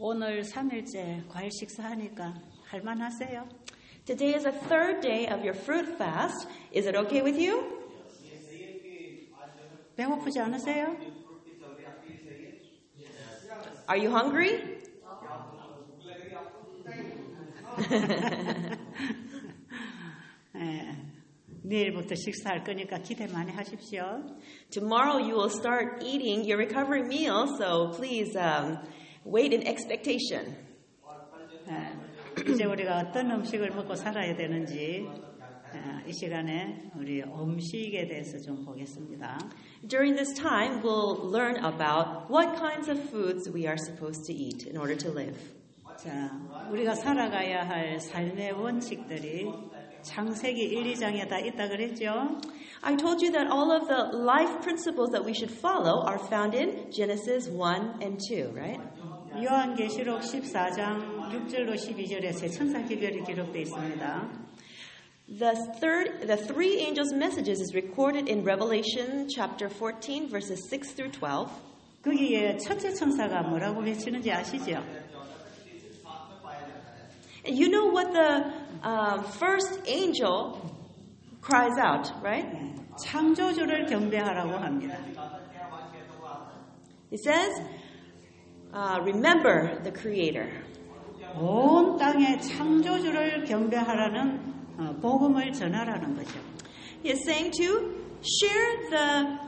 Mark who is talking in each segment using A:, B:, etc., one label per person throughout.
A: 오늘 3일째 과일 식사하니까 할만하세요?
B: Today is the third day of your fruit fast. Is it okay with you?
A: 배고프지 않으세요?
B: Are you hungry?
A: 네, 내일부터 식사할 거니까 기대 많이 하십시오.
B: Tomorrow you will start eating your recovery meal, so please wait in expectation.
A: 이제 우리가 어떤 음식을 먹고 살아야 되는지 이 시간에 우리 음식에 대해서 좀 보겠습니다.
B: During this time, we'll learn about what kinds of foods we are supposed to eat in order to live.
A: 자, 우리가 살아가야 할 삶의 원칙들이 창세기 1, 2장에 다 있다 그랬죠?
B: I told you that all of the life principles that we should follow are found in Genesis 1 and 2, right?
A: 요한계시록 14장 6절로 12절에 세 천사 기별이 기록되어 있습니다.
B: The three angels' messages is recorded in Revelation chapter 14, verses 6 through 12.
A: 거기에 첫째 천사가 뭐라고 외치는지 아시죠?
B: And you know what the first angel cries out, right?
A: 창조주를 경배하라고 합니다.
B: He says, remember the Creator.
A: 온 땅의 창조주를 경배하라는 복음을 전하라는 거죠.
B: He is saying to share the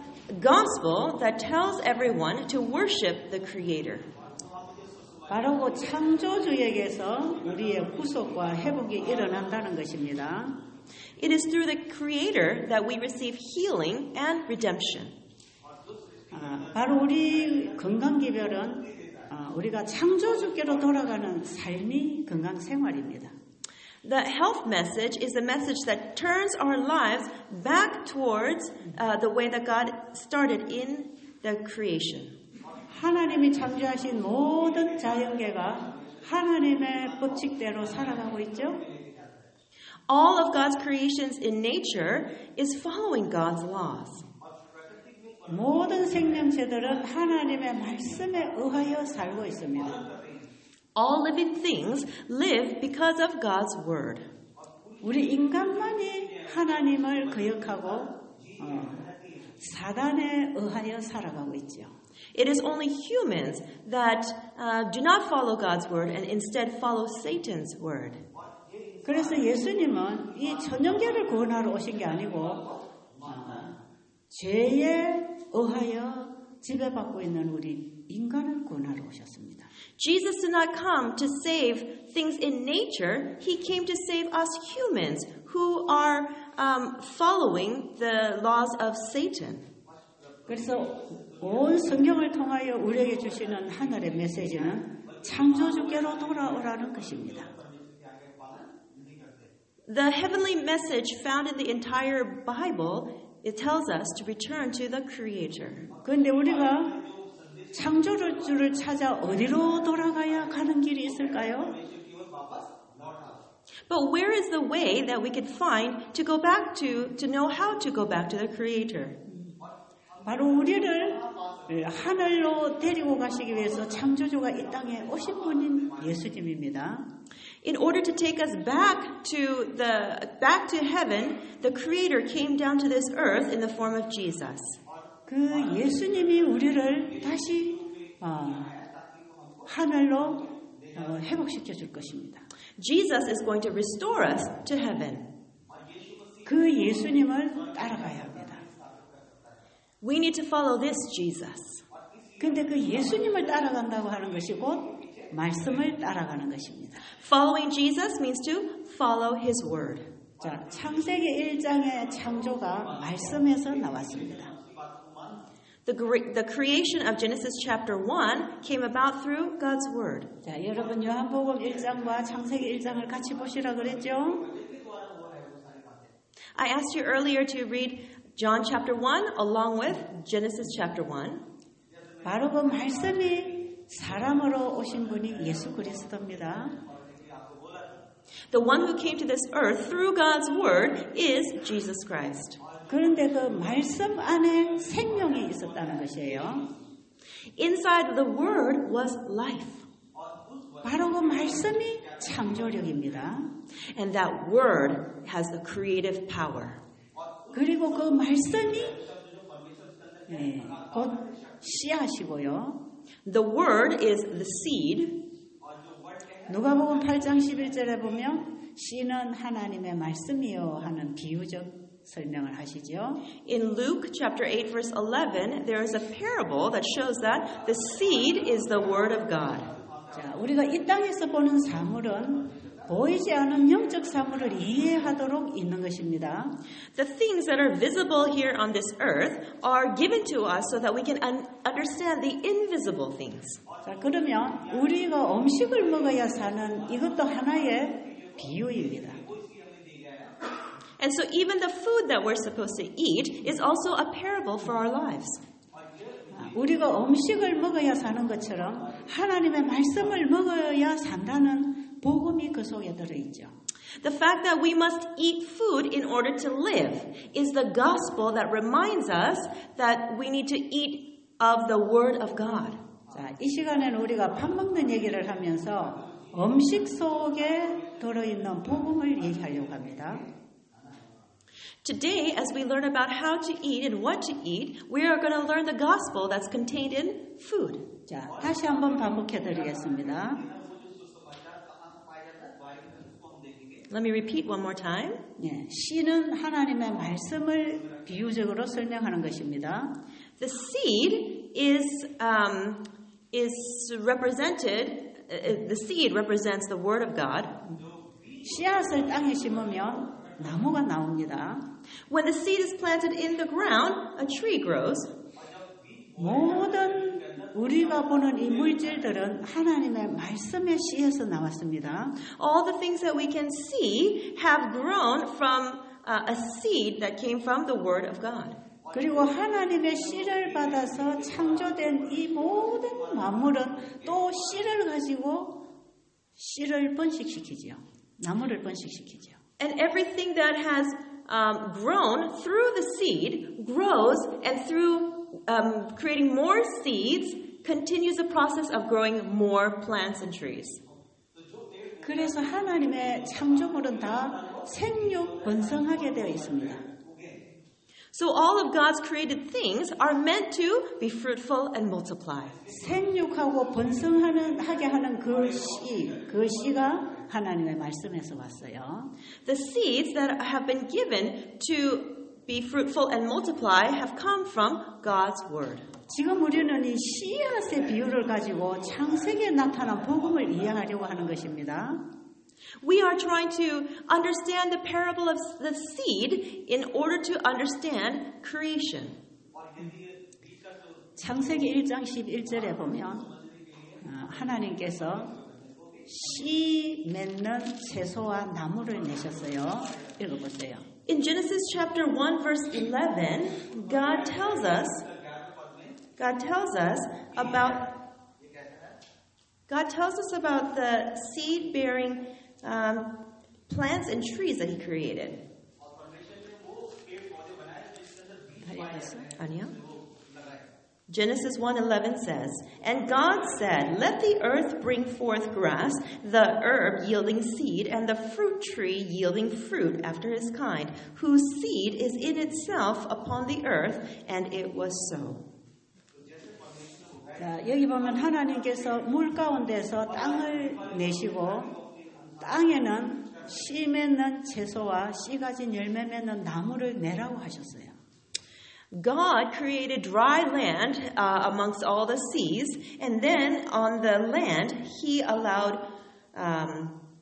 B: gospel that tells everyone to worship the Creator.
A: 바로 그 창조주에게서 우리의 구속과 회복이 일어난다는 것입니다.
B: It is through the Creator that we receive healing and redemption.
A: 바로 우리 건강기별은 우리가 창조주께로 돌아가는 삶이 건강생활입니다.
B: The health message is a message that turns our lives back towards the way that God started in the creation.
A: 하나님이 창조하신 모든 자연계가 하나님의 법칙대로 살아가고 있죠.
B: All of God's creations in nature is following God's laws.
A: 모든 생명체들은 하나님의 말씀에 의하여 살고 있습니다.
B: All living things live because of God's word.
A: 우리 인간만이 하나님을 거역하고 사단에 의하여 살아가고 있죠.
B: It is only humans that do not follow God's word and instead follow Satan's word.
A: 그래서 예수님은 이 천연계를 구원하러 오신 게 아니고 죄에 의하여 지배받고 있는 우리 인간을 구원하러 오셨습니다.
B: Jesus did not come to save things in nature. He came to save us humans who are following the laws of Satan.
A: 그래서 온 성경을 통하여 우리에게 주시는 하늘의 메시지는 창조주께로 돌아오라는 것입니다.
B: The heavenly message found in the entire Bible, it tells us to return to the Creator.
A: 그런데 우리가 창조주를 찾아 어디로 돌아가야 가는 길이 있을까요?
B: But where is the way that we could find to go back to know how to go back to the Creator?
A: 바로 우리를 하늘로 데리고 가시기 위해서 창조주가 이 땅에 오신 분인 예수님입니다.
B: In order to take us back to heaven, the Creator came down to this earth in the form of Jesus.
A: 그 예수님이 우리를 다시 하늘로 회복시켜 줄 것입니다.
B: Jesus is going to restore us to heaven.
A: 그 예수님을 따라가야 합니다.
B: We need to follow this Jesus.
A: 근데 그 예수님을 따라간다고 하는 것이 곧 말씀을 따라가는 것입니다.
B: Following Jesus means to follow His word.
A: 자, 창세기 1장의 창조가 말씀에서 나왔습니다.
B: The creation of Genesis chapter 1 came about through God's word.
A: 자, 여러분 요한복음 1장과 창세기 1장을 같이 보시라 그랬죠?
B: I asked you earlier to read John chapter 1 along with Genesis chapter 1.
A: 바로 그 말씀이 사람으로 오신 분이 예수 그리스도입니다.
B: The one who came to this earth through God's word is Jesus Christ.
A: 그런데 그 말씀 안에 생명이 있었다는 것이에요.
B: Inside the word was life.
A: 바로 그 말씀이 창조력입니다.
B: And that word has the creative power.
A: 그리고 그 말씀이 곧 씨앗이고요.
B: The word is the seed.
A: 누가복음 8장 11절에 보면 씨는 하나님의 말씀이요 하는 비유적 설명을 하시죠.
B: In Luke chapter 8 verse 11, there is a parable that shows that the seed is the word of God.
A: 자, 우리가 이 땅에서 보는 사물은 보이지 않은 영적 사물을 이해하도록 있는 것입니다.
B: The things that are visible here on this earth are given to us so that we can understand the invisible things.
A: 자, 그러면 우리가 음식을 먹어야 사는 이것도 하나의 비유입니다.
B: And so even the food that we're supposed to eat is also a parable for our lives.
A: 우리가 음식을 먹어야 사는 것처럼 하나님의 말씀을 먹어야 산다는 복음이 그 속에 들어있죠.
B: The fact that we must eat food in order to live is the gospel that reminds us that we need to eat of the word of God.
A: 자, 이 시간에는 우리가 밥 먹는 얘기를 하면서 음식 속에 들어있는 복음을 얘기하려고 합니다.
B: Today, as we learn about how to eat and what to eat, we are going to learn the gospel that's contained in food.
A: 자, 다시 한번 반복해 드리겠습니다.
B: Let me repeat one more time.
A: 예, 씨는 하나님의 말씀을 비유적으로 설명하는 것입니다.
B: The seed is represented. The seed represents the word of God.
A: 씨앗을 땅에 심으면 나무가 나옵니다.
B: When the seed is planted in the ground, a tree grows.
A: 모든 우리가 보는 이 물질들은 하나님의 말씀의 씨에서 나왔습니다.
B: All the things that we can see have grown from a seed that came from the word of God.
A: 그리고 하나님의 씨를 받아서 창조된 이 모든 만물은 또 씨를 가지고 씨를 번식시키죠. 나무를 번식시키죠.
B: And everything that has grown through the seed grows, and through creating more seeds, continues the process of growing more plants and trees.
A: 그래서 하나님의 창조물은 다 생육 번성하게 되어 있습니다.
B: So all of God's created things are meant to be fruitful and multiply.
A: 생육하고 번성하게 하는 그 씨가 하나님의 말씀에서 왔어요.
B: The seeds that have been given to be fruitful and multiply have come from God's word.
A: 지금 우리는 이 씨앗의 비유를 가지고 창세기에 나타난 복음을 이해하려고 하는 것입니다.
B: We are trying to understand the parable of the seed in order to understand creation.
A: 창세기 1장 11절에 보면 하나님께서 씨 맺는 채소와 나무를 내셨어요. 읽어보세요.
B: In Genesis chapter 1 verse 11, God tells us about the seed-bearing plants and trees that He created. 아니요. Genesis 1:11 says, And God said, Let the earth bring forth grass, the herb yielding seed, and the fruit tree yielding fruit after his kind, whose seed is in itself upon the earth, and it was so.
A: 자, 여기 보면 하나님께서 물 가운데서 땅을 내시고 땅에는 씨 맺는 채소와 씨 가진 열매 맺는 나무를 내라고 하셨어요.
B: God created dry land amongst all the seas, and then on the land He allowed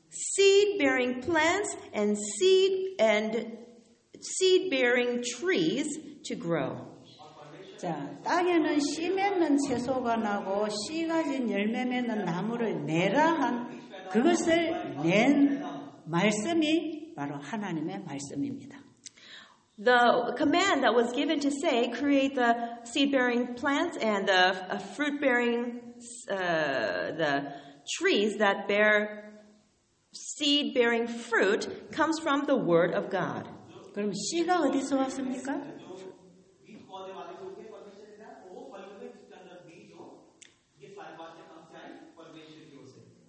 B: seed-bearing plants and seed-bearing trees to grow.
A: 자, 땅에는 씨 맺는 채소가 나고 씨 가진 열매 맺는 나무를 내라 한 그것을 낸 말씀이 바로 하나님의 말씀입니다.
B: The command that was given to say, create the seed-bearing plants and the fruit-bearing, the trees that bear seed-bearing fruit, comes from the Word of God.
A: 그럼 씨가 어디서 왔습니까?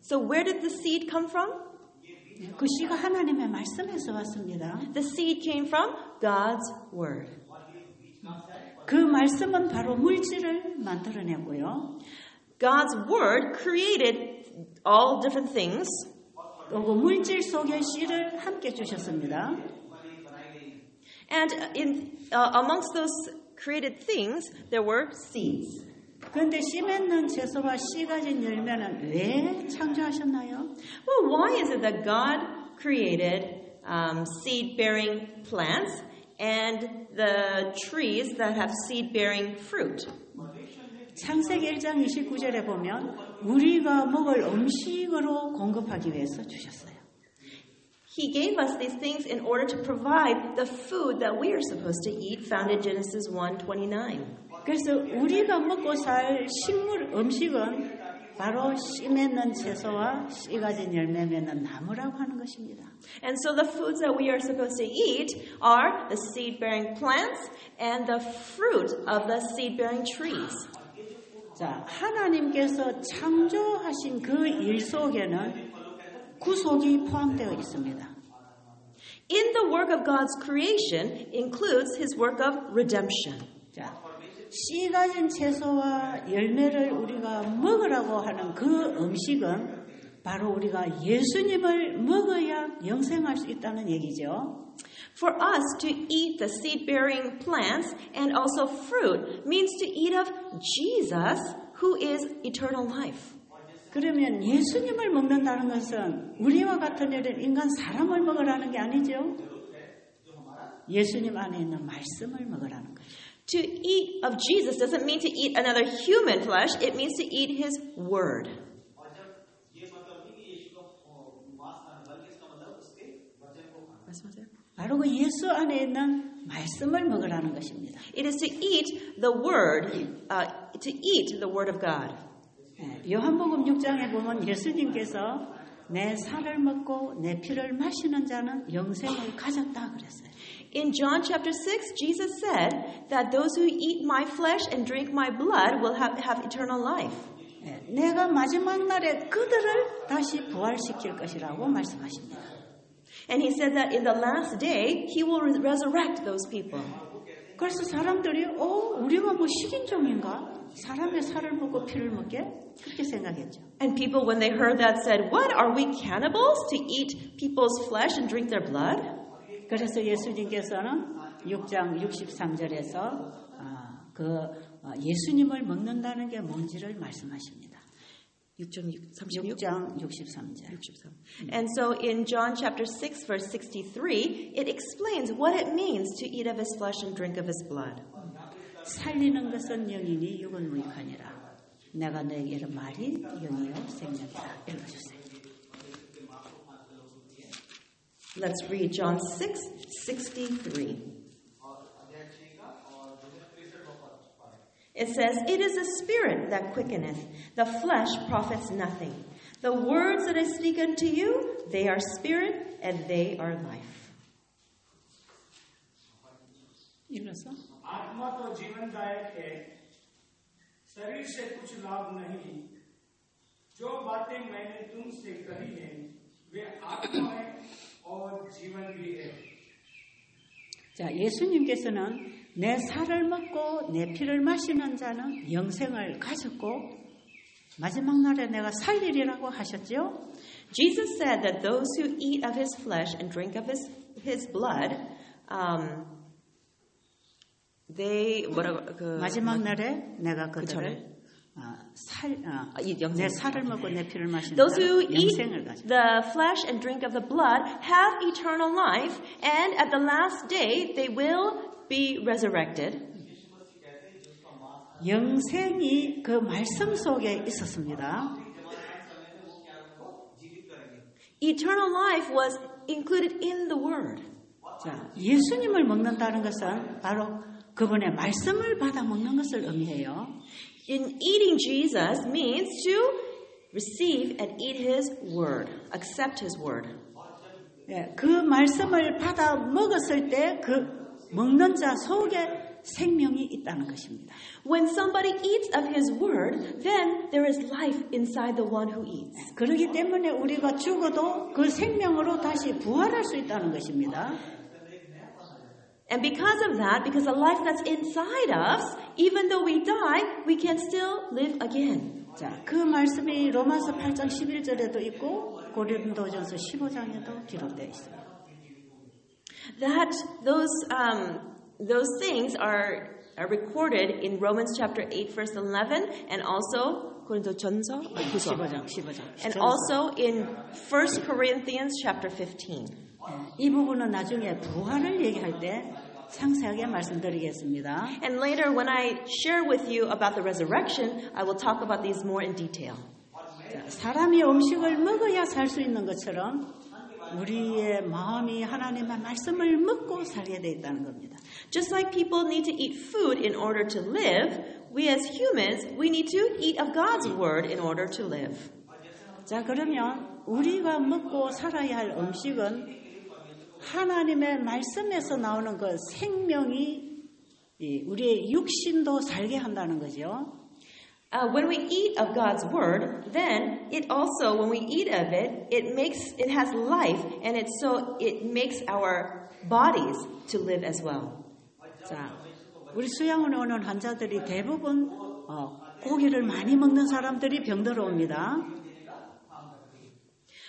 B: So where did the seed come from?
A: 그 씨가 하나님의 말씀에서 왔습니다.
B: The seed came from God's word.
A: 그 말씀은 바로 물질을 만들어내고요.
B: God's word created all different things.
A: 또 그 물질 속에 씨를 함께 주셨습니다.
B: And amongst those created things, there were seeds.
A: 그런데 씨 맺는 채소와 씨 가진 열매는 왜 창조하셨나요?
B: Well, why is it that God created seed-bearing plants and the trees that have seed-bearing fruit?
A: 창세기 1장 29절에 보면 우리가 먹을 음식으로 공급하기 위해서 주셨어요.
B: He gave us these things in order to provide the food that we are supposed to eat, found in Genesis 1:29.
A: 그래서 우리가 먹고 살 식물 음식은 바로 씨 맺는 채소와 씨 가진 열매 맺는 나무라고 하는 것입니다.
B: And so the foods that we are supposed to eat are the seed-bearing plants and the fruit of the seed-bearing trees.
A: 자, 하나님께서 창조하신 그 일 속에는 구속이 포함되어 있습니다.
B: In the work of God's creation includes His work of redemption.
A: 자, 씨 가진 채소와 열매를 우리가 먹으라고 하는 그 음식은 바로 우리가 예수님을 먹어야 영생할 수 있다는 얘기죠.
B: For us to eat the seed-bearing plants and also fruit means to eat of Jesus, who is eternal life.
A: 그러면 예수님을 먹는다는 것은 우리와 같은 이런 인간 사람을 먹으라는 게 아니죠. 예수님 안에 있는 말씀을 먹으라는 거죠.
B: To eat of Jesus doesn't mean to eat another human flesh, it means to eat His word.
A: 바로 그 예수 안에 있는 말씀을 먹으라는 것입니다.
B: It is to eat the word, to eat the word of God.
A: 요한복음 6장에 보면 예수님께서 내 살을 먹고 내 피를 마시는 자는 영생을 가졌다 그랬어요.
B: In John chapter 6, Jesus said that those who eat my flesh and drink my blood will have eternal life.
A: 내가 마지막 날에 그들을 다시 부활시킬 것이라고 말씀하십니다.
B: And he said that in the last day, he will resurrect those people.
A: 그래서 사람들이 우리가 뭐 식인종인가? 사람의 살을 먹고 피를 먹게? 그렇게 생각했죠.
B: And people, when they heard that, said, "What, are we cannibals to eat people's flesh and drink their blood?"
A: 그래서 예수님께서는 6장 63절에서 예수님을 먹는다는 게 뭔지를 말씀하십니다. 6장 63절.
B: And so in John chapter 6 verse 63, it explains what it means to eat of his flesh and drink of his blood.
A: 살리는 것은 영이니 육은 무익하니라. 내가 너에게 이런 말이 영이요 생명이라. 읽어주세요.
B: Let's read John 6:63. It says, "It is the spirit that quickeneth, the flesh profits nothing. The words that I speak unto you, they are spirit and they are life."
A: 읽어서.
C: आत्मा तो जीवनदायक है, शरीर से कुछ लाभ नहीं। जो बातें मैंने तुमसे कही हैं, वे आत्मा है और जीवन भी है.
A: 자, 예수님께서는 내 살을 먹고 내 피를 마시는 자는 영생을 가졌고 마지막 날에 내가 살리리라고 하셨죠?
B: Jesus said that those who eat of his flesh and drink of his blood,
A: 마지막 날에 내가 그들을 내 살을 먹고 내 피를 마시는
B: those who
A: 자는
B: eat
A: 영생을 가졌고
B: the flesh and drink of the blood have eternal life, and at the last day they will be resurrected.
A: 영생이 그 말씀 속에 있었습니다.
B: Eternal life was included in the word.
A: 자, 예수님을 먹는다는 것은 바로 그분의 말씀을 받아 먹는 것을 의미해요.
B: In eating Jesus means to receive and eat his word, accept his word.
A: 그 말씀을 받아 먹었을 때 그 먹는 자 속에 생명이 있다는 것입니다.
B: When somebody eats of his word, then there is life inside the one who eats.
A: 그렇기 때문에 우리가 죽어도 그 생명으로 다시 부활할 수 있다는 것입니다.
B: And because of that, because the life that's inside us, even though we die, we can still live again.
A: 자, 그 말씀이 로마서 8장 11절에도 있고 고린도전서 15장에도 기록되어 있어요.
B: That those things are recorded in Romans chapter 8 verse 11 and also 고린도전서
A: 15장.
B: and also in 1 Corinthians chapter 15.
A: 이 부분은 나중에 부활을 얘기할 때 상세하게 말씀드리겠습니다.
B: And later when I share with you about the resurrection, I will talk about these more in detail.
A: 자, 사람이 음식을 먹어야 살 수 있는 것처럼 우리의 마음이 하나님의 말씀을 먹고 살게 돼 있다는 겁니다.
B: Just like people need to eat food in order to live, we as humans, we need to eat of God's word in order to live.
A: 자, 그러면 우리가 먹고 살아야 할 음식은 하나님의 말씀에서 나오는 그 생명이 우리의 육신도 살게 한다는 거죠.
B: When we eat of God's word, then it also, when we eat of it, it has life, and it makes our bodies to live as well.
A: 자, 우리 수양원에 오는 환자들이 대부분 고기를 많이 먹는 사람들이 병들어옵니다.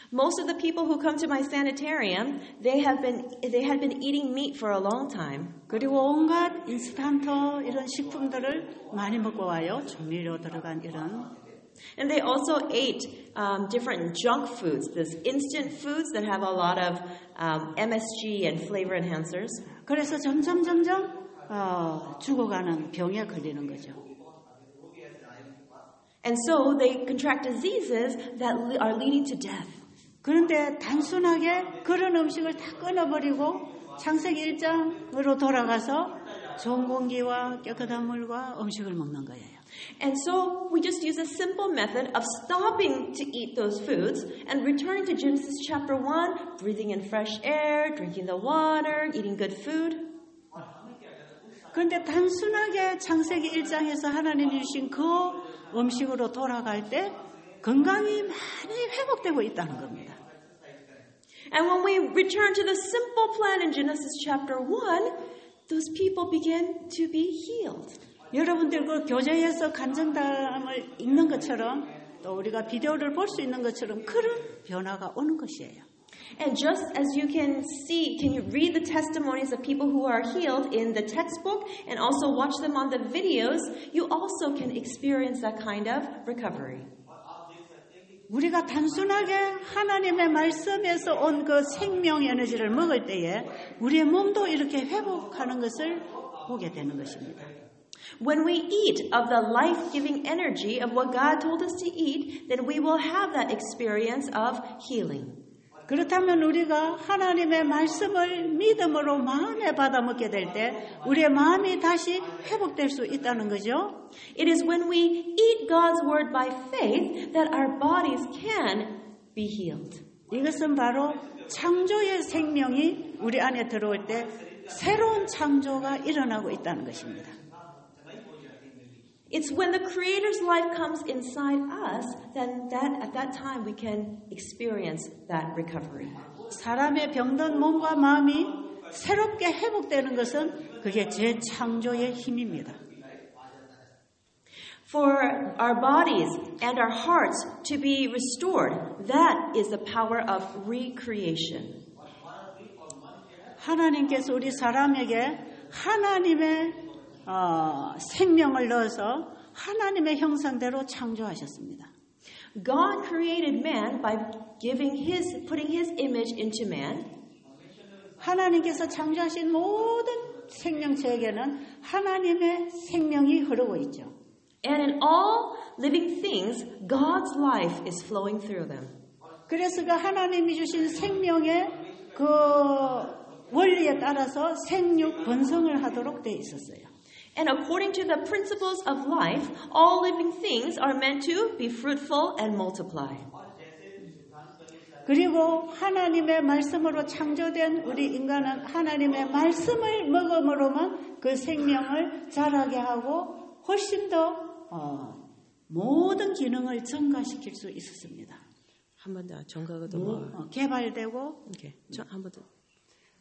B: Most of the people who come to my sanitarium, they had been eating meat for a long time.
A: 그리고 온갖 인스턴트 이런 식품들을 많이 먹고 와요. 조미료 들어간 이런.
B: And they also ate different junk foods, these instant foods that have a lot of MSG and flavor enhancers.
A: 그래서 점점 죽어가는 병에 걸리는 거죠.
B: And so they contract diseases that are leading to death.
A: 그런데 단순하게 그런 음식을 다 끊어버리고 창세기 1장으로 돌아가서 좋은 공기와 깨끗한 물과 음식을 먹는 거예요.
B: And so we just use a simple method of stopping to eat those foods and returning to Genesis chapter 1, breathing in fresh air, drinking the water, eating good food.
A: 그런데 단순하게 창세기 1장에서 하나님이 주신 그 음식으로 돌아갈 때 건강이 많이 회복되고 있다는 겁니다.
B: And when we return to the simple plan in Genesis chapter 1, those people begin to be healed.
A: 여러분들 그 교재에서 간증담을 읽는 것처럼 또 우리가 비디오를 볼 수 있는 것처럼 그런 변화가 오는 것이에요.
B: And just as you can you read the testimonies of people who are healed in the textbook and also watch them on the videos, you also can experience that kind of recovery.
A: 우리가 단순하게 하나님의 말씀에서 온 그 생명 에너지를 먹을 때에 우리의 몸도 이렇게 회복하는 것을 보게 되는 것입니다.
B: When we eat of the life-giving energy of what God told us to eat, then we will have that experience of healing.
A: 그렇다면 우리가 하나님의 말씀을 믿음으로 마음에 받아 먹게 될 때 우리의 마음이 다시 회복될 수 있다는 거죠.
B: It is when we eat God's word by faith that our bodies can be healed.
A: 이것은 바로 창조의 생명이 우리 안에 들어올 때 새로운 창조가 일어나고 있다는 것입니다.
B: It's when the Creator's life comes inside us that at that time we can experience that recovery.
A: 사람의 병든 몸과 마음이 새롭게 회복되는 것은 그게 재창조의 힘입니다.
B: For our bodies and our hearts to be restored, that is the power of recreation.
A: 하나님께서 우리 사람에게 하나님의 생명을 넣어서 하나님의 형상대로 창조하셨습니다.
B: God created man by putting his image into man.
A: 하나님께서 창조하신 모든 생명체에게는 하나님의 생명이 흐르고 있죠.
B: And in all living things, God's life is flowing through them.
A: 그래서 그 하나님이 주신 생명의 그 원리에 따라서 생육 번성을 하도록 돼 있었어요.
B: And according to the principles of life, all living things are meant to be fruitful and multiply.
A: 그리고 하나님의 말씀으로 창조된 우리 인간은 하나님의 말씀을 먹음으로만 그 생명을 자라게 하고 훨씬 더 모든 기능을 증가시킬 수 있었습니다.
B: 한 번 더 정가가 더
A: 개발되고
B: 오케이. 한 번 더.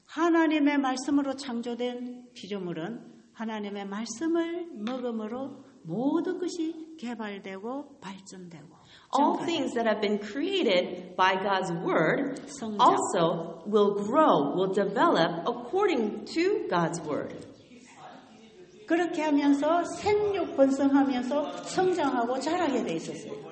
A: 하나님의 말씀으로 창조된 피조물은 하나님의 말씀을 먹음으로 모든 것이 개발되고 발전되고
B: All things that have been created by God's word
A: 성장.
B: also will grow, will develop according to God's word.
A: 그렇게 하면서 생육 번성하면서 성장하고 자라게 돼 있었어요.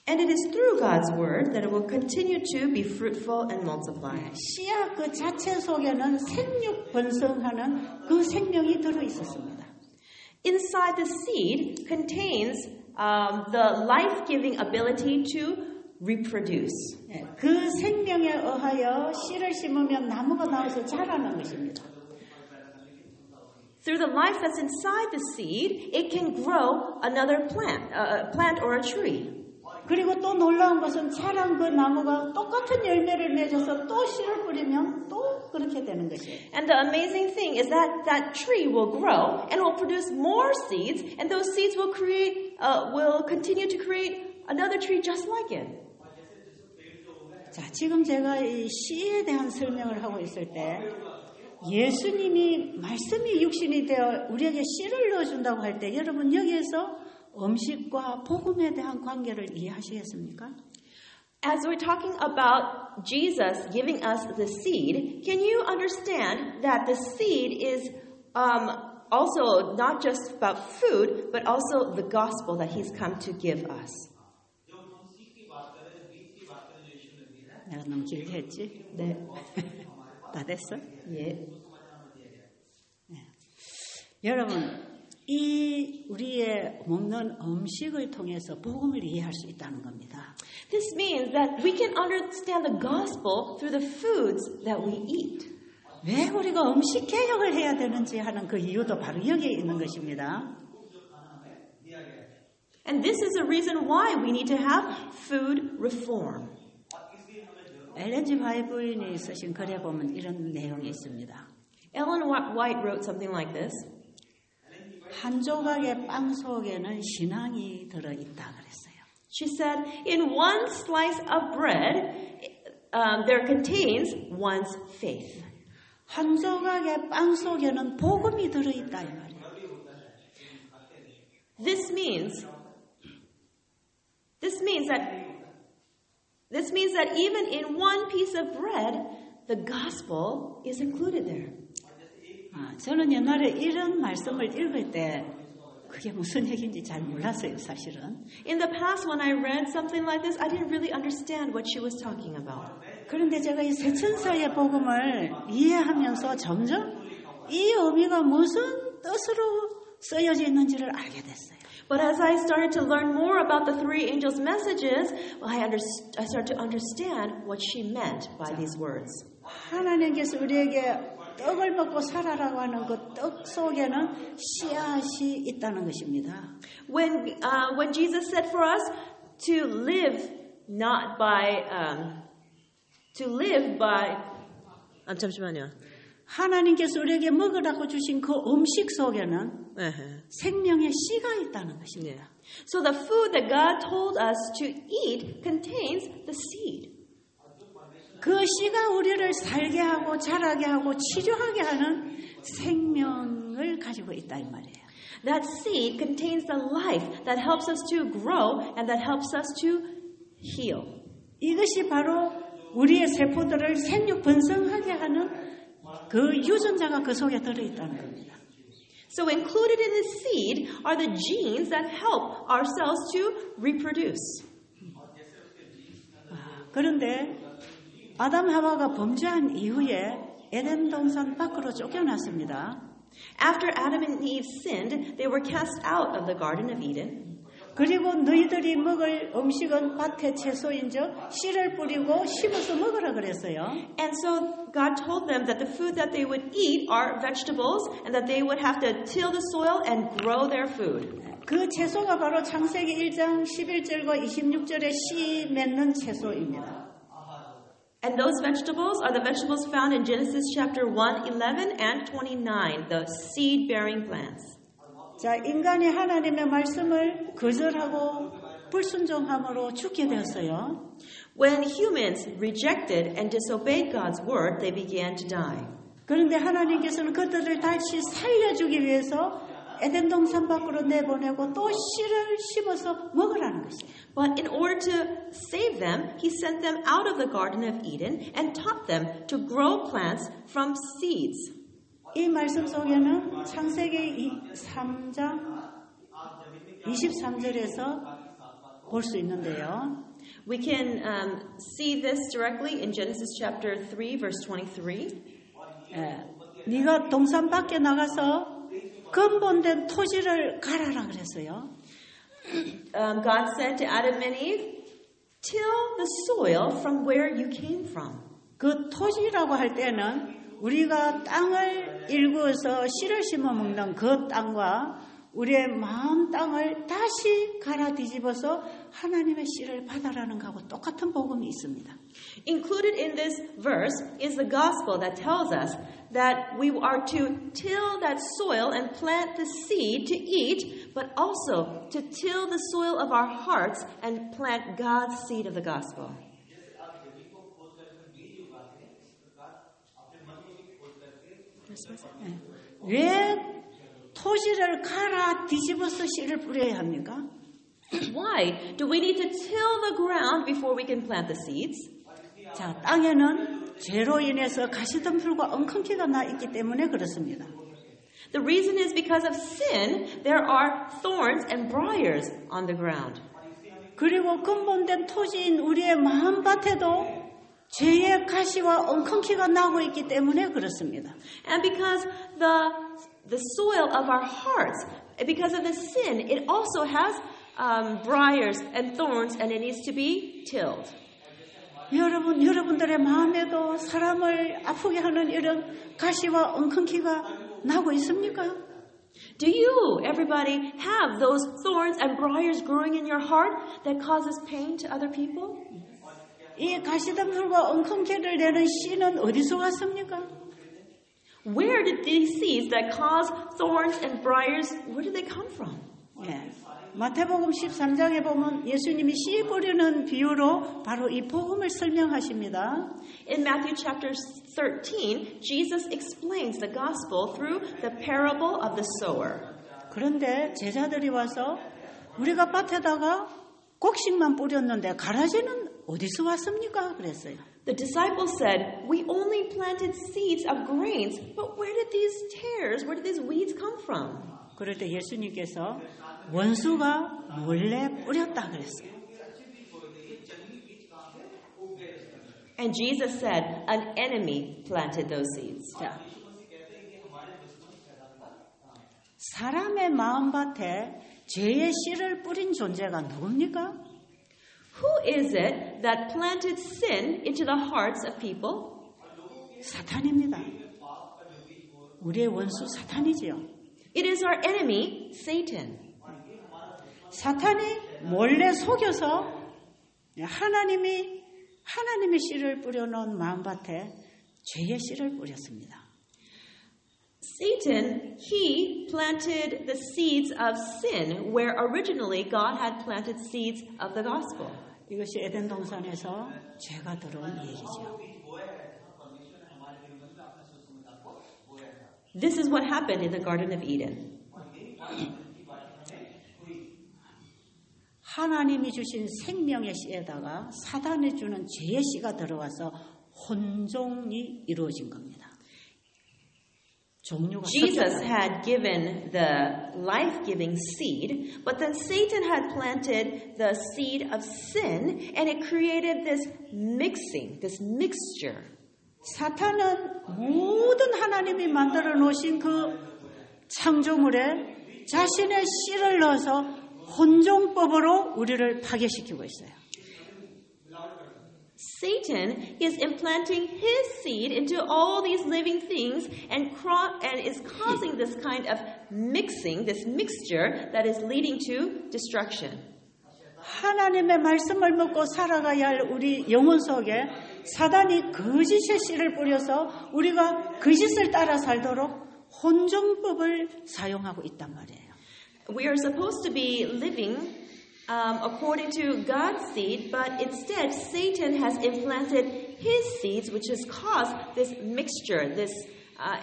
B: And it is through God's word that it will continue to be fruitful and multiply.
A: 씨앗 그 자체 속에는 생육 번성하는 그 생명이 들어 있었습니다.
B: Inside the seed contains the life-giving ability to reproduce.
A: 그 생명에 의하여 씨를 심으면 나무가 나와서 자라는 것입니다.
B: Through the life that's inside the seed, it can grow another plant or a tree.
A: 그리고 또 놀라운 것은 자란 그 나무가 똑같은 열매를 맺어서 또 씨를 뿌리면 또 그렇게 되는 것이에요.
B: And the amazing thing is that that tree will grow and will produce more seeds, and those seeds will continue to create another tree just like it.
A: 자, 지금 제가 이 씨에 대한 설명을 하고 있을 때 예수님이 말씀이 육신이 되어 우리에게 씨를 넣어준다고 할 때 여러분 여기에서 음식과 복음에 대한 관계를 이해하시겠습니까?
B: As we're talking about Jesus giving us the seed, can you understand that the seed is also not just about food, but also the gospel that He's come to give us?
A: 내가 너무 길게 했지?
B: 네.
A: 다 됐어?
B: 예.
A: 여러분, 이 우리의 먹는 음식을 통해서 복음을 이해할 수 있다는 겁니다.
B: This means that we can understand the gospel through the foods that we eat.
A: 왜 우리가 음식 개혁을 해야 되는지 하는 그 이유도 바로 여기에 있는 것입니다.
B: And this is the reason why we need to have food reform.
A: 엘렌 G. 화이트이 쓰신 글에 보면 이런 내용이 있습니다.
B: Ellen White wrote something like this.
A: 한 조각의 빵 속에는 신앙이 들어있다 그랬어요.
B: She said, in one slice of bread, there contains one's faith.
A: 한 조각의 빵 속에는 복음이 들어있다 이 말이에요.
B: This means that even in one piece of bread, the gospel is included there.
A: 저는 옛날에 이런 말씀을 읽을 때 그게 무슨 얘기인지 잘 몰랐어요, 사실은.
B: In the past, when I read something like this, I didn't really understand what she was talking about.
A: 그런데 제가 이 세천사의 복음을 이해하면서 점점 이 의미가 무슨 뜻으로 쓰여져 있는지를 알게 됐어요.
B: But as I started to learn more about the three angels' messages, I started to understand what she meant by these words.
A: 하나님께서 우리에게 떡을 먹고 살아라고 하는 그 떡 속에는 씨앗이 있다는 것입니다.
B: When Jesus said for us to live not by 잠시만요.
A: 하나님께서 우리에게 먹으라고 주신 그 음식 속에는 생명의 씨가 있다는 것입니다.
B: So the food that God told us to eat contains the seed.
A: 그 씨가 우리를 살게 하고 자라게 하고 치료하게 하는 생명을 가지고 있다 이 말이에요.
B: That seed contains the life that helps us to grow and that helps us to heal.
A: 이것이 바로 우리의 세포들을 생육 번성하게 하는 그 유전자가 그 속에 들어있다는 겁니다.
B: So included in the seed are the genes that help our cells to reproduce.
A: 그런데 아담 하와가 범죄한 이후에 에덴 동산 밖으로 쫓겨났습니다.
B: After Adam and Eve sinned, they were cast out of the Garden of Eden.
A: 그리고 너희들이 먹을 음식은 밭의 채소인즉 씨를 뿌리고 심어서 먹으라 그랬어요.
B: And so God told them that the food that they would eat are vegetables and that they would have to till the soil and grow their food.
A: 그 채소가 바로 창세기 1장 11절과 26절에 씨 맺는 채소입니다.
B: And those vegetables are the vegetables found in Genesis chapter 1, 11 and 29, the seed-bearing plants.
A: 자, 인간이 하나님의 말씀을 거절하고 불순종함으로 죽게 되었어요.
B: When humans rejected and disobeyed God's word, they began to die.
A: 그런데 하나님께서는 그들을 다시 살려주기 위해서 에덴 동산 밖으로 내보내고 또 씨를 심어서 먹으라는 것이에요.
B: But in order to save them, he sent them out of the Garden of Eden and taught them to grow plants from seeds.
A: 이 말씀 속에는 창세기 3장 23절에서 볼 수 있는데요.
B: We can see this directly in Genesis chapter 3, verse 23.
A: 네가 동산 밖에 나가서 근본된 토지를 갈아라 그랬어요.
B: God said to Adam and Eve, till the soil from where you came from.
A: 그 토지라고 할 때는 우리가 땅을 일구어서 씨를 심어 먹는 그 땅과 우리의 마음 땅을 다시 갈아 뒤집어서 하나님의 씨를 받아라는 것하고 똑같은 복음이 있습니다.
B: Included in this verse is the gospel that tells us that we are to till that soil and plant the seed to eat, but also to till the soil of our hearts and plant God's seed of the gospel.
A: 왜 토지를 갈아 뒤집어서 씨를 뿌려야 합니까?
B: Why do we need to till the ground before we can plant the seeds?
A: 자, 땅에는 죄로 인해서 가시덤불과 엉겅퀴가 나 있기 때문에 그렇습니다.
B: The reason is because of sin, there are thorns and briars on the ground.
A: 그리고 근본된 토지인 우리의 마음밭에도 죄의 가시와 엉겅퀴가 나고 있기 때문에 그렇습니다.
B: And because the soil of our hearts, because of the sin, it also has briars and thorns, and it needs to be tilled.
A: 여러분들의 마음에도 사람을 아프게 하는 이런 가시와 엉겅퀴가 나고 있습니까?
B: Do you, everybody, have those thorns and briars growing in your heart that causes pain to other people?
A: 이 가시덤불과 엉겅퀴를 내는 씨는 어디서 왔습니까?
B: Where did these seeds that cause thorns and briars, where did they come from?
A: 예. 마태복음 13장에 보면 예수님이 씨 뿌리는 비유로 바로 이 복음을 설명하십니다.
B: In Matthew chapter 13, Jesus explains the gospel through the parable of the sower.
A: 그런데 제자들이 와서 우리가 밭에다가 곡식만 뿌렸는데 가라지는 어디서 왔습니까? 그랬어요.
B: The disciples said, we only planted seeds of grains, but where did these tares, where did these weeds come from?
A: 그럴 때 예수님께서 원수가 몰래 뿌렸다 그랬어요.
B: And Jesus said, an enemy planted those seeds.
A: 자, 사람의 마음밭에 죄의 씨를 뿌린 존재가 누굽니까?
B: Who is it that planted sin into the hearts of people?
A: 사탄입니다. 우리의 원수 사탄이지요.
B: It is our enemy, Satan.
A: 사탄이 몰래 속여서 하나님의 씨를 뿌려놓은 마음밭에 죄의 씨를 뿌렸습니다.
B: Satan, he planted the seeds of sin where originally God had planted seeds of the gospel.
A: 이것이 에덴 동산에서 죄가 들어온 얘기죠.
B: This is what happened in the Garden of Eden.
A: 하나님이 주신 생명의 씨에다가 사단이 주는 죄의 씨가 들어와서 혼종이 이루어진 겁니다. 종류가
B: Jesus had given the life-giving seed, but then Satan had planted the seed of sin, and it created this mixing, this mixture.
A: 사탄은 모든 하나님이 만들어 놓으신 그 창조물에 자신의 씨를 넣어서 혼종법으로 우리를 파괴시키고 있어요.
B: Satan is implanting his seed into all these living things and is causing this kind of mixing, this mixture that is leading to destruction.
A: 하나님의 말씀을 먹고 살아가야 할 우리 영혼 속에 사단이 거짓의 씨를 뿌려서 우리가 거짓을 따라 살도록 혼종법을 사용하고 있단 말이에요.
B: We are supposed to be living according to God's seed, but instead Satan has implanted his seeds, which has caused this mixture.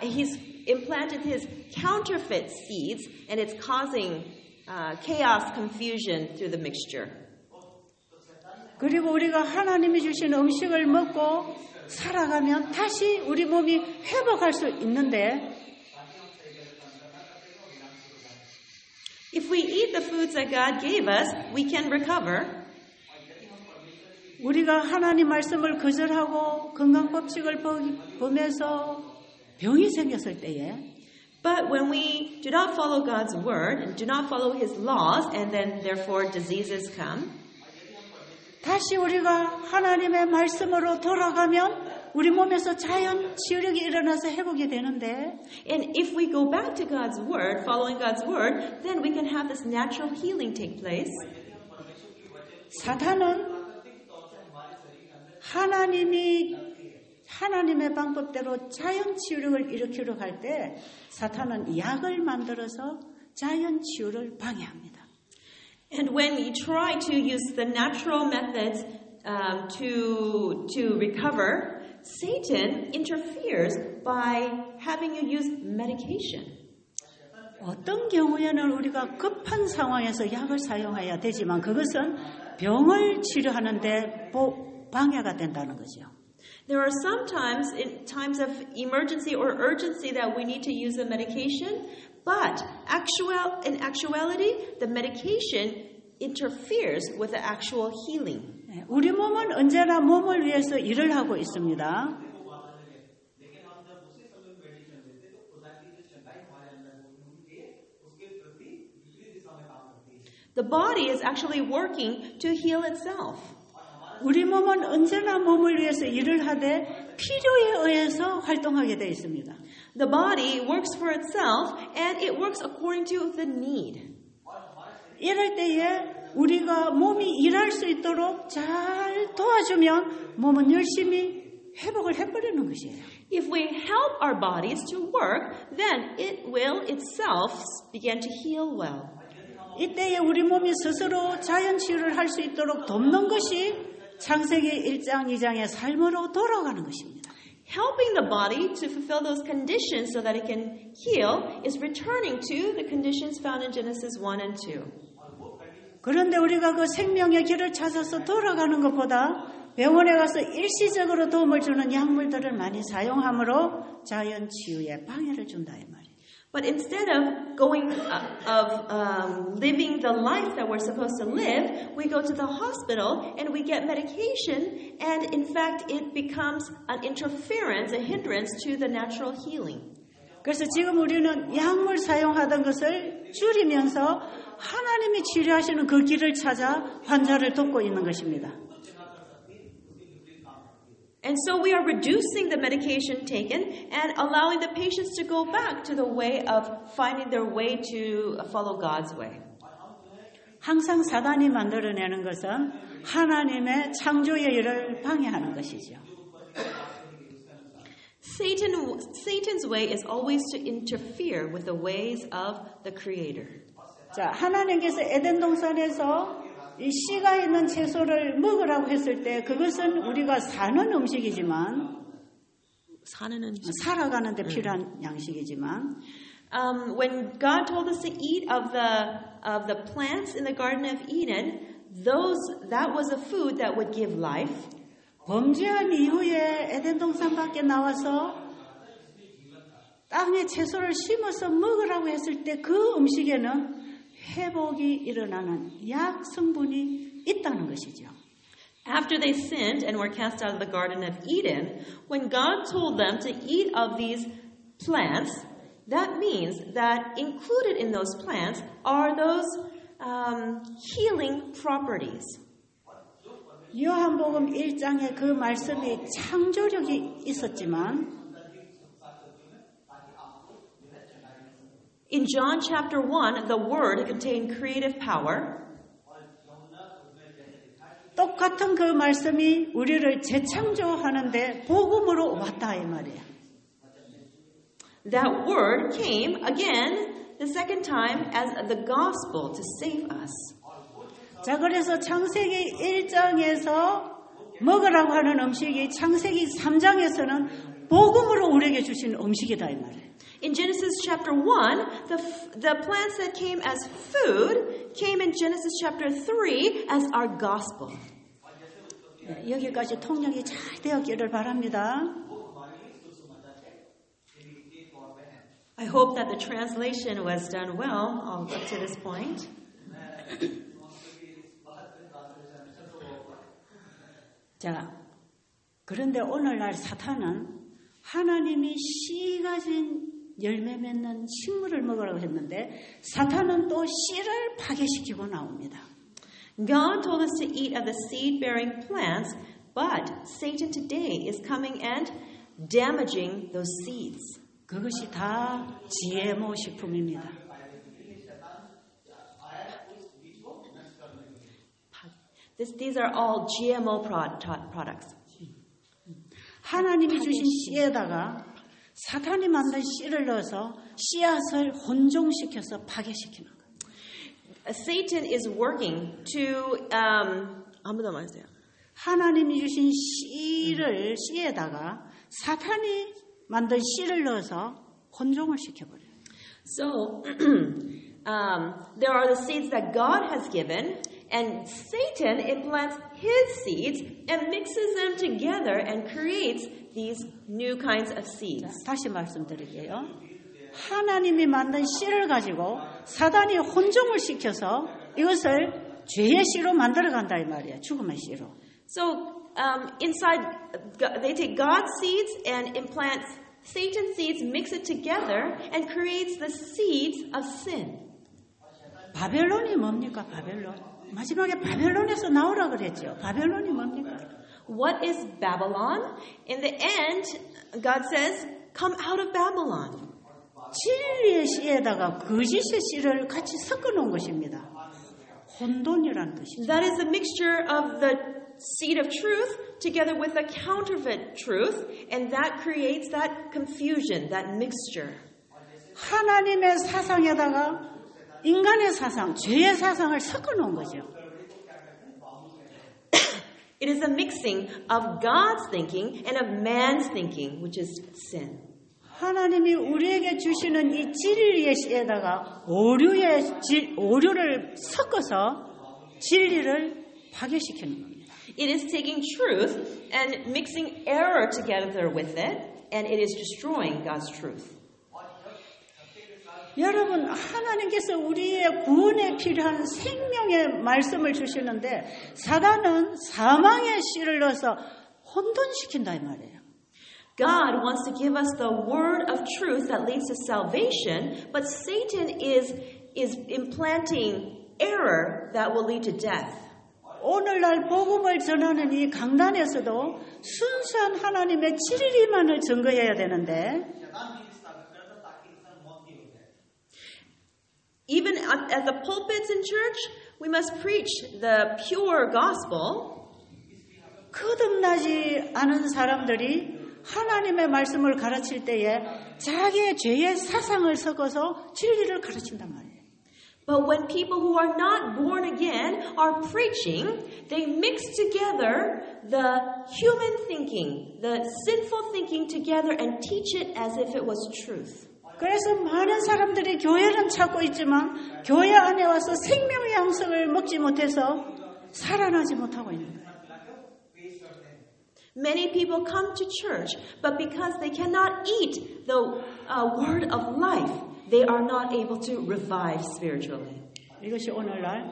B: He's implanted his counterfeit seeds, and it's causing chaos, confusion through the mixture.
A: 그리고 우리가 하나님이 주신 음식을 먹고 살아가면 다시 우리 몸이 회복할 수 있는데
B: If we eat the foods that God gave us, we can recover.
A: 우리가 하나님 말씀을 거절하고 건강법칙을 보면서 병이 생겼을 때에
B: But when we do not follow God's word and do not follow His laws, and then therefore diseases come,
A: 다시 우리가 하나님의 말씀으로 돌아가면 우리 몸에서 자연 치유력이 일어나서 회복이 되는데
B: and if we go back to God's word, following God's word, then we can have this natural healing take place.
A: 사탄은 하나님의 방법대로 자연 치유력을 일으키려고 할 때 사탄은 약을 만들어서 자연 치유를 방해합니다.
B: And when we try to use the natural methods to recover, Satan interferes by having you use medication.
A: 어떤 경우에는 우리가 급한 상황에서 약을 사용해야 되지만 그것은 병을 치료하는데 방해가 된다는 거죠.
B: There are sometimes in times of emergency or urgency that we need to use the medication, but in actuality, the medication interferes with the actual healing.
A: 우리 몸은 언제나 몸을 위해서 일을 하고 있습니다.
B: The body is actually working to heal itself.
A: 우리 몸은 언제나 몸을 위해서 일을 하되 필요에 의해서 활동하게 되어 있습니다.
B: The body works for itself and it works according to the need.
A: 이럴 때에 우리가 몸이 일할 수 있도록 잘 도와주면 몸은 열심히 회복을 해버리는 것이에요.
B: If we help our bodies to work, then it will itself begin to heal well.
A: 이때에 우리 몸이 스스로 자연 치유를 할 수 있도록 돕는 것이 창세기 1장 2장의 삶으로 돌아가는 것입니다.
B: Helping the body to fulfill those conditions so that it can heal is returning to the conditions found in Genesis 1 and 2.
A: 그런데 우리가 그 생명의 길을 찾아서 돌아가는 것보다 병원에 가서 일시적으로 도움을 주는 약물들을 많이 사용함으로 자연 치유에 방해를 준다 이 말이에요.
B: But instead of living the life that we're supposed to live, we go to the hospital and we get medication, and in fact, it becomes an interference, a hindrance to the natural healing.
A: 그래서 지금 우리는 약물 사용하던 것을 줄이면서 하나님이 치료하시는 그 길을 찾아 환자를 돕고 있는 것입니다.
B: And so we are reducing the medication taken and allowing the patients to go back to the way of finding their way to follow God's way.
A: 항상 사단이 만들어내는 것은 하나님의 창조의 일을 방해하는 것이죠.
B: Satan's way is always to interfere with the ways of the Creator.
A: 자, 하나님께서 에덴 동산에서 이 씨가 있는 채소를 먹으라고 했을 때 그것은 우리가 사는 음식이지만 살아가는 데 필요한 양식이지만
B: when God told us to eat of the plants in the Garden of Eden, that was a food that would give life.
A: 범죄한 이후에 에덴 동산 밖에 나와서 땅에 채소를 심어서 먹으라고 했을 때 그 음식에는 회복이 일어나는 약 성분이 있다는 것이죠.
B: After they sinned and were cast out of the Garden of Eden, when God told them to eat of these plants, that means that included in those plants are those healing properties.
A: 요한복음 1장에 그 말씀이 창조력이 있었지만
B: In John chapter 1, the word contained creative power.
A: 똑같은 그 말씀이 우리를 재창조하는데 복음으로 왔다 이 말이에요.
B: That word came again the second time as the gospel to save us.
A: 자, 그래서 창세기 1장에서 먹으라고 하는 음식이 창세기 3장에서는 복음으로 우리에게 주신 음식이다 이 말이에요.
B: In Genesis chapter 1, the plants that came as food came in Genesis chapter 3 as our gospel.
A: 네, 여기까지 통역이 잘 되었기를 바랍니다.
B: I hope that the translation was done well up to this point.
A: 자, 그런데 오늘날 사탄은 하나님이 씨 가진 열매 맺는 식물을 먹으라고 했는데 사탄은 또 씨를 파괴시키고 나옵니다.
B: God told us to eat of the seed-bearing plants, but Satan today is coming and damaging those seeds.
A: 그것이 다 GMO 식품입니다.
B: These are all GMO products.
A: 하나님이 주신 씨에다가 사탄이 만든 씨를 넣어서 씨앗을 혼종시켜서 파괴시키는 거예요.
B: Satan is working to 아무도 말하세요.
A: 하나님이 주신 씨에다가 사탄이 만든 씨를 넣어서 혼종을 시켜버려요.
B: So there are the seeds that God has given, and Satan implants his seeds and mixes them together and creates these new kinds of seeds.
A: 다시 말씀드릴게요. 하나님이 만든 씨를 가지고 사단이 혼종을 시켜서 이것을 죄의 씨로 만들어간다 이 말이에요. 죽음의 씨로.
B: So inside, they take God's seeds and implants Satan's seeds, mix it together, and creates the seeds of sin.
A: 바벨론이 뭡니까? 바벨론. 마지막에 바벨론에서 나오라 그랬죠. 바벨론이 뭡니까?
B: What is Babylon? In the end, God says, come out of Babylon.
A: 진리의 씨에다가 거짓의 씨를 같이 섞어 놓은 것입니다. 혼돈이라는 뜻이죠.
B: That is the mixture of the seed of truth together with the counterfeit truth, and that creates that confusion, that mixture.
A: 하나님의 사상에다가 인간의 사상, 죄의 사상을 섞어 놓은 거죠.
B: It is a mixing of God's thinking and of man's thinking, which is sin.
A: 하나님이 우리에게 주시는 이 진리의 씨에다가 오류를 섞어서 진리를 파괴시키는 겁니다.
B: It is taking truth and mixing error together with it, and it is destroying God's truth.
A: 여러분, 하나님께서 우리의 구원에 필요한 생명의 말씀을 주시는데 사단은 사망의 씨를 넣어서 혼돈시킨다 이 말이에요.
B: God wants to give us the word of truth that leads to salvation, but Satan is implanting error that will lead to death.
A: 오늘날 복음을 전하는 이 강단에서도 순수한 하나님의 진리만을 증거해야 되는데
B: Even at the pulpits in church, we must preach the pure gospel.
A: 거듭나지 않은 사람들이 하나님의 말씀을 가르칠 때에 자기의 죄의 사상을 섞어서 진리를 가르친단 말이에요.
B: But when people who are not born again are preaching, they mix together the human thinking, the sinful thinking together and teach it as if it was truth.
A: 그래서 많은 사람들이 교회는 찾고 있지만 교회 안에 와서 생명의 양식을 먹지 못해서 살아나지 못하고 있는 거예요.
B: Many people come to church, but because they cannot eat the word of life, they are not able to revive spiritually.
A: 이것이 오늘날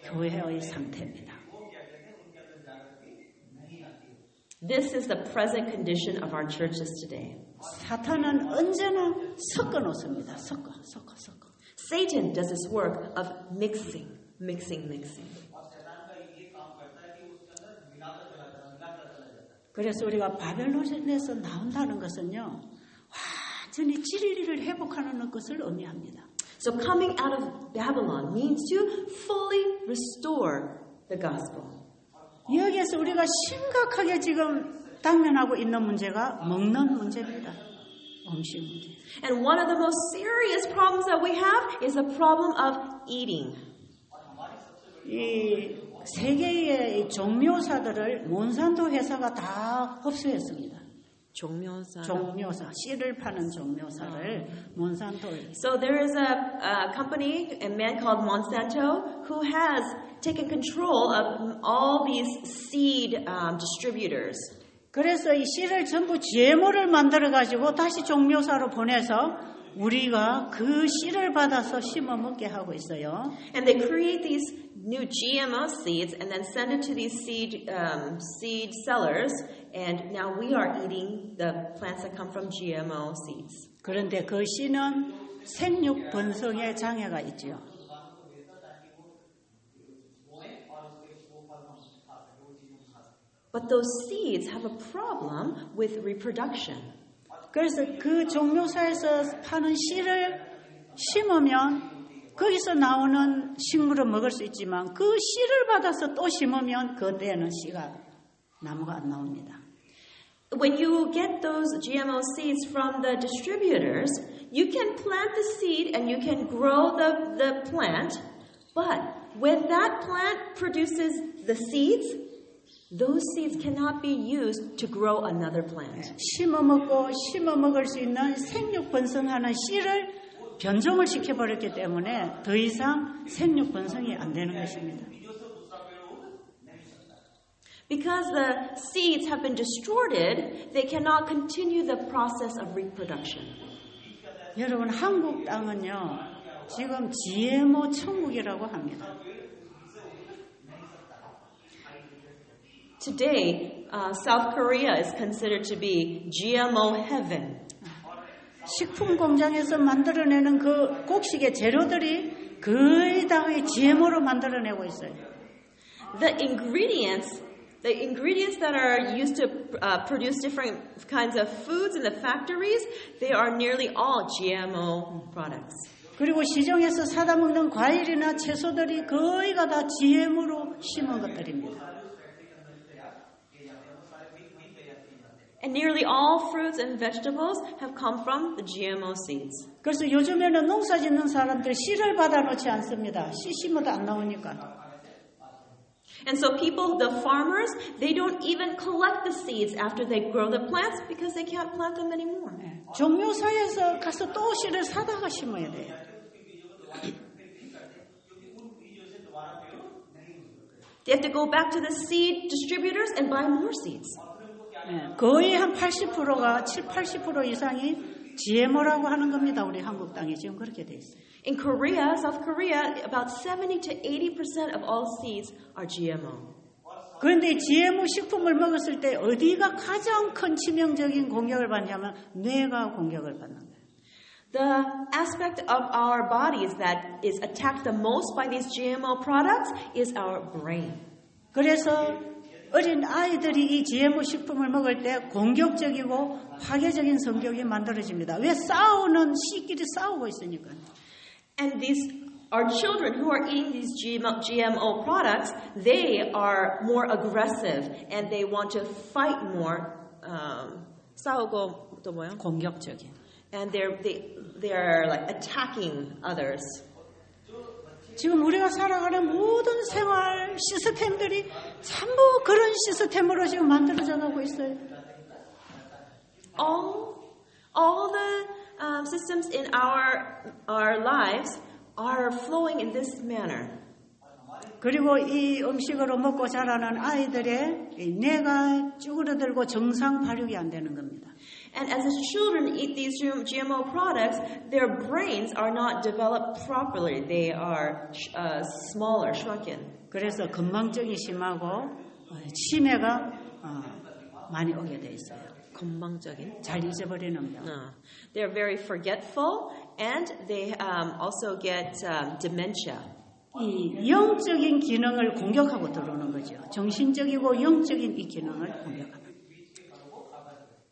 A: 교회의 상태입니다.
B: This is the present condition of our churches today.
A: 사탄은 언제나 섞어 놓습니다. 섞어.
B: Satan does this work of mixing.
A: 그래서 우리가 바벨론에서 나온다는 것은요, 완전히 진리를 회복하는 것을 의미합니다.
B: So coming out of Babylon means to fully restore the gospel.
A: 여기에서 우리가 심각하게 지금 당면하고 있는 문제가 먹는 문제입니다. 음식 문제.
B: And one of the most serious problems that we have is the problem of eating.
A: 이 세계의 종묘사들을 몬산토 회사가 다 흡수했습니다. 종묘사, 씨를 파는 종묘사를 몬산토.
B: So there is a company, a man called Monsanto, who has taken control of all these seed distributors.
A: 그래서 이 씨를 전부 GMO를 만들어 가지고 다시 종묘사로 보내서 우리가 그 씨를 받아서 심어 먹게 하고 있어요.
B: And they create these new GMO seeds and then send it to these seed sellers, and now we are eating the plants that come from GMO seeds.
A: 그런데 그 씨는 생육 번성에 장애가 있죠.
B: But those seeds have a problem with reproduction.
A: 그래서 그 종묘사에서 파는 씨를 심으면 거기서 나오는 식물을 먹을 수 있지만 그 씨를 받아서 또 심으면 그때는 씨가 나무가 안 나옵니다.
B: When you get those GMO seeds from the distributors, you can plant the seed and you can grow the plant, but when that plant produces the seeds, those seeds cannot be used to grow another plant.
A: 심어 먹을 수 있는 생육 번성하는 씨를 변종을 시켜버렸기 때문에 더 이상 생육 번성이 안 되는 것입니다.
B: Because the seeds have been distorted, they cannot continue the process of reproduction.
A: 여러분, 한국 땅은요, 지금 GMO 천국이라고 합니다.
B: Today, South Korea is considered to be GMO heaven.
A: 식품 공장에서 만들어내는 그 곡식의 재료들이 거의 다 GMO로 만들어내고 있어요.
B: The ingredients that are used to produce different kinds of foods in the factories, they are nearly all GMO products.
A: 그리고 시중에서 사다 먹는 과일이나 채소들이 거의가 다 GMO로 심은 것들입니다.
B: And nearly all fruits and vegetables have come from the GMO seeds.
A: 그래서 요즘에는 농사 짓는 사람들 씨를 받아놓지 않습니다. 씨 심어도 안 나오니까.
B: And so people, the farmers, they don't even collect the seeds after they grow the plants because they can't plant them anymore.
A: 종묘사에서 가서 또 씨를 사다가 심어야 돼요.
B: They have to go back to the seed distributors and buy more seeds.
A: 거의 한 80%가 70-80% 이상이 GMO라고 하는 겁니다. 우리 한국 땅에 지금 그렇게 돼 있어요.
B: In Korea, South Korea, about 70 to 80% of all seeds are GMO.
A: 그런데 GMO 식품을 먹었을 때 어디가 가장 큰 치명적인 공격을 받냐면 뇌가 공격을 받는 거예요.
B: The aspect of our bodies that is attacked the most by these GMO products is our brain.
A: 그래서 어린 아이들이 이 GMO 식품을 먹을 때 공격적이고 파괴적인 성격이 만들어집니다. 왜 싸우는 씨끼리 싸우고 있으니까.
B: And our children who are eating these GMO products, they are more aggressive and they want to fight more. 싸우고 또 뭐요?
A: 공격적인.
B: And they're like attacking others.
A: 지금 우리가 살아가는 모든 생활 시스템들이 전부 그런 시스템으로 지금 만들어져 가고 있어요.
B: All the systems in our lives are flowing in this manner.
A: 그리고 이 음식으로 먹고 자라는 아이들의 뇌가 쭈그러들고 정상 발육이 안 되는 겁니다.
B: And as the children eat these GMO products, their brains are not developed properly. They are smaller, shrunken.
A: 그래서 건망증이 심하고 치매가 많이 오게 돼 있어요.
B: 건망적인?
A: 잘 잊어버리는 병.
B: They're very forgetful, and they also get dementia.
A: 이 영적인 기능을 공격하고 들어오는 거죠. 정신적이고 영적인 이 기능을 공격하는.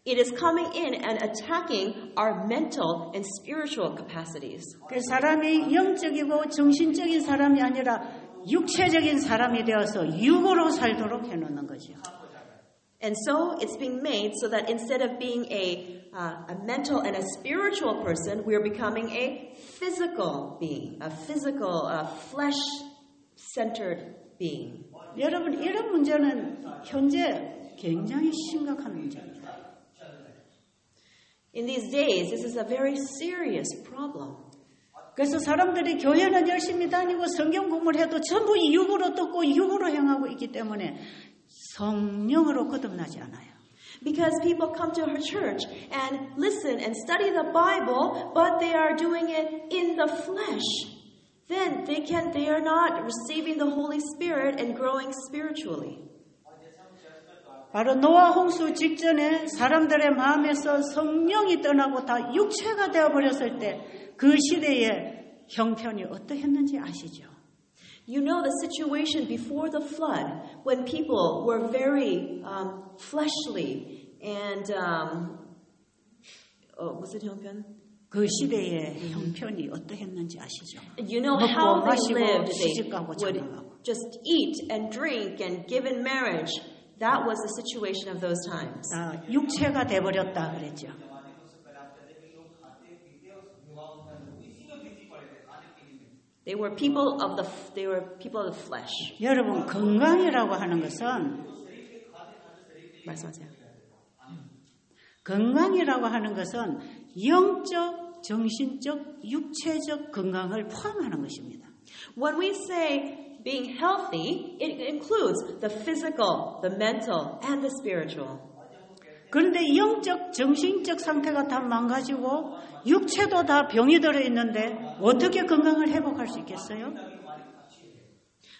B: it is coming in and attacking our mental and spiritual capacities.
A: 그 사람이 영적이고 정신적인 사람이 아니라 육체적인 사람이 되어서 육으로 살도록 해놓는 거죠.
B: And so it's being made so that instead of being a mental and a spiritual person, we're becoming a physical being, a physical, flesh-centered being.
A: 여러분, 이런 문제는 현재 굉장히 심각한 문제입니다.
B: In these days, this is a very serious problem.
A: 그래서 사람들이 교회는 열심히 다니고 성경 공부를 해도 전부 육으로 떴고 육으로 행하고 있기 때문에 성령으로 거듭나지 않아요.
B: Because people come to her church and listen and study the Bible, but they are doing it in the flesh. Then they are not receiving the Holy Spirit and growing spiritually.
A: 바로 노아 홍수 직전에 사람들의 마음에서 성령이 떠나고 다 육체가 되어버렸을 때 그 시대의 형편이 어떠했는지 아시죠?
B: You know the situation before the flood when people were very fleshly and 무슨 형편?
A: 그 시대의 형편이 어떠했는지 아시죠?
B: You know how
A: 먹고
B: they
A: 마시고
B: lived.
A: 시집가고
B: They would
A: 장가가고.
B: just eat and drink and give in marriage. That was the situation of those times.
A: 다 육체가 돼버렸다 그랬죠.
B: They were people of the flesh.
A: 여러분 건강이라고 하는 것은
B: 말씀하세요.
A: 건강이라고 하는 것은 영적, 정신적, 육체적 건강을 포함하는 것입니다.
B: When we say being healthy, it includes the physical, the mental, and the spiritual.
A: 그런데 영적, 정신적 상태가 다 망가지고 육체도 다 병이 들어있는데 어떻게 건강을 회복할 수 있겠어요?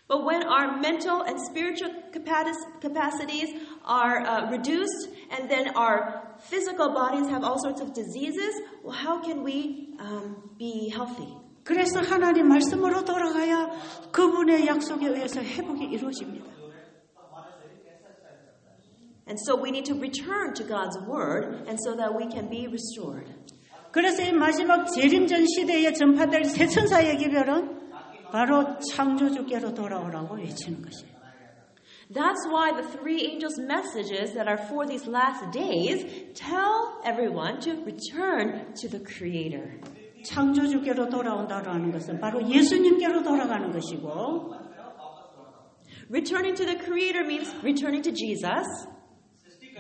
B: But when our mental and spiritual capacities are reduced, and then our physical bodies have all sorts of diseases, well, how can we be healthy?
A: 그래서 하나님 말씀으로 돌아가야 그분의 약속에 의해서 회복이 이루어집니다.
B: And so we need to return to God's word, and so that we can be restored.
A: 그래서 이 마지막 재림전 시대에 전파될 새 천사의 기별은 바로 창조주께로 돌아오라고 외치는 것이에요.
B: That's why the three angels' messages that are for these last days tell everyone to return to the Creator.
A: 창조주께로 돌아온다는 것은 바로 예수님께로 돌아가는 것이고,
B: Returning to the Creator means returning to Jesus.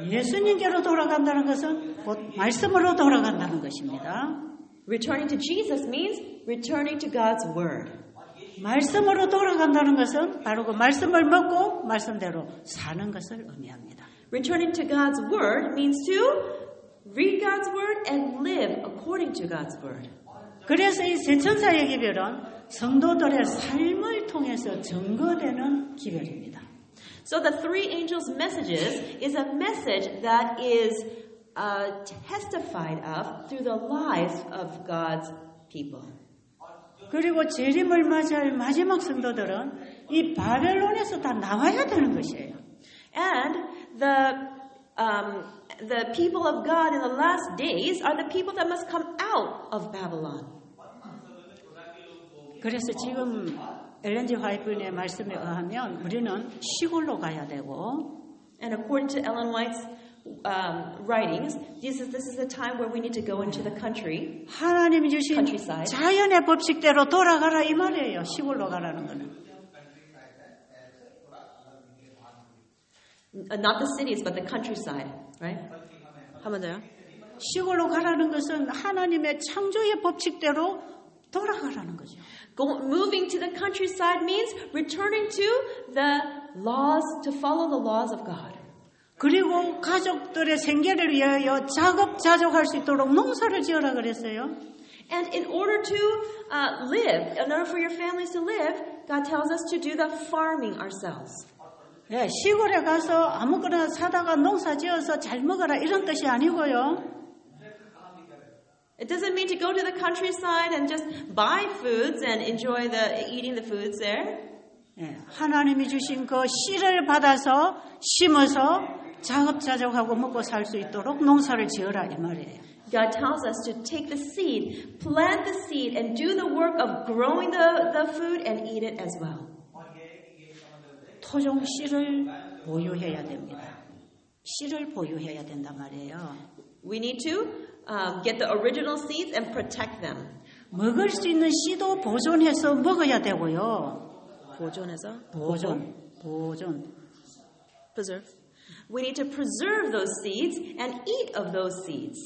A: 예수님께로 돌아간다는 것은 곧 말씀으로 돌아간다는 것입니다.
B: Returning to Jesus means returning to God's Word.
A: 말씀으로 돌아간다는 것은 바로 그 말씀을 먹고 말씀대로 사는 것을 의미합니다.
B: Returning to God's Word means to read God's Word and live according to God's Word.
A: 그래서 이 새 천사의 기별은 성도들의 삶을 통해서 증거되는 기별입니다.
B: So the three angels' messages is a message that is testified of through the lives of God's people.
A: 그리고 재림을 맞이할 마지막 성도들은 이 바벨론에서 다 나와야 되는 것이에요.
B: And the people of God in the last days are the people that must come out of Babylon.
A: 그래서 지금 엘렌 G. 화이트의 말씀에 의하면 우리는 시골로 가야 되고,
B: And according to Ellen White's writings, this is the time where we need to go into the country.
A: 하나님이 주신
B: Countryside.
A: 자연의 법칙대로 돌아가라 이 말이에요. 시골로 가라는 거는.
B: Not the cities, but the countryside, right? 한 번 더요.
A: 시골로 가라는 것은 하나님의 창조의 법칙대로 돌아가라는 거죠.
B: Moving to the countryside means returning to the laws, to follow the laws of God.
A: 그리고 가족들의 생계를 위하여 자급자족할 수 있도록 농사를 지어라 그랬어요.
B: And in order to live, in order for your families to live, God tells us to do the farming ourselves.
A: 예, 시골에 가서 아무거나 사다가 농사 지어서 잘 먹어라 이런 뜻이 아니고요.
B: It doesn't mean to go to the countryside and just buy foods and enjoy eating the foods there.
A: 예, 하나님이 주신 그 씨를 받아서 심어서 자급자족하고 먹고 살 수 있도록 농사를 지어라 이 말이에요.
B: God tells us to take the seed, plant the seed, and do the work of growing the food and eat it as well.
A: 토종 씨를 보유해야 됩니다. 씨를 보유해야 된단 말이에요.
B: We need to get the original seeds and protect them.
A: 먹을 수 있는 씨도 보존해서 먹어야 되고요.
B: 보존해서?
A: 보존.
B: Preserve. We need to preserve those seeds and eat of those seeds.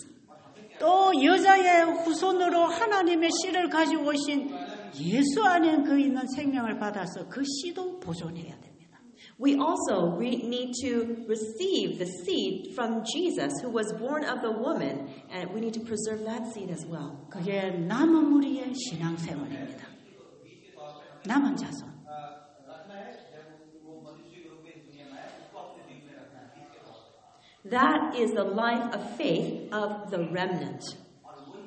A: 또 여자의 후손으로 하나님의 씨를 가지고 오신 예수 안에 그 있는 생명을 받아서 그 씨도 보존해야 됩니다.
B: We also need to receive the seed from Jesus, who was born of the woman, and we need to preserve that seed as well.
A: 그게 남은 무리의 신앙생활입니다. 남은 자손.
B: That is the life of faith of the remnant.